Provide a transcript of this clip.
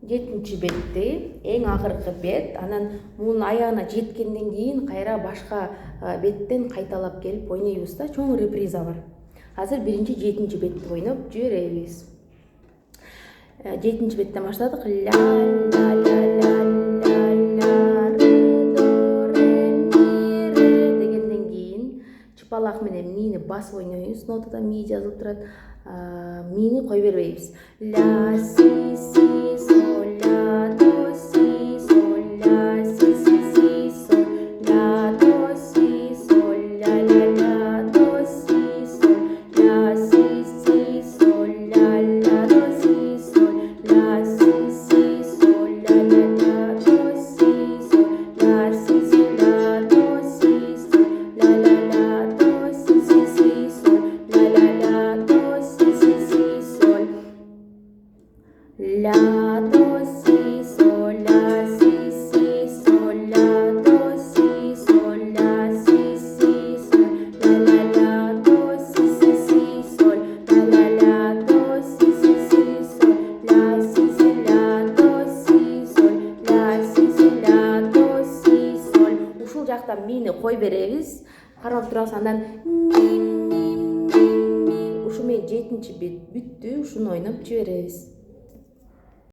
7 бетти, эң акыркы бет. Анан мунун аягына жеткенден кийин кайра башка беттен кайталап келип ойнойбуз да. Чоң реприза бар. Азыр 1-7 бетти ойноп жиберебиз. 7 беттен баштадык. Ля ля ля ля ля ля ре до ре ми ре дегенден кийин чыпалак менен мини басып ойнойбуз. Нотада ми жазылып турат. Мини кой бербейбиз. Ля си си соль ля до си соль ля си си соль ля до си соль ля ля ля до си соль ля си си соль ля ля до си соль ля си си соль ля ля ля до си соль ля си си ля до си соль ля ля ля до си си соль ля ля ля до си си соль ля до си соль ля си си соль ля до си соль ля си си соль ля ля ля до си си соль ля ля ля до си си соль ля си си ля до си соль ля си си ля до си соль. Ушул жакта мини кой беребиз. Карап турасыз, андан ми ми ми ми. Ушу менен 7 бет бүттү. Ушуну ойноп жиберебиз.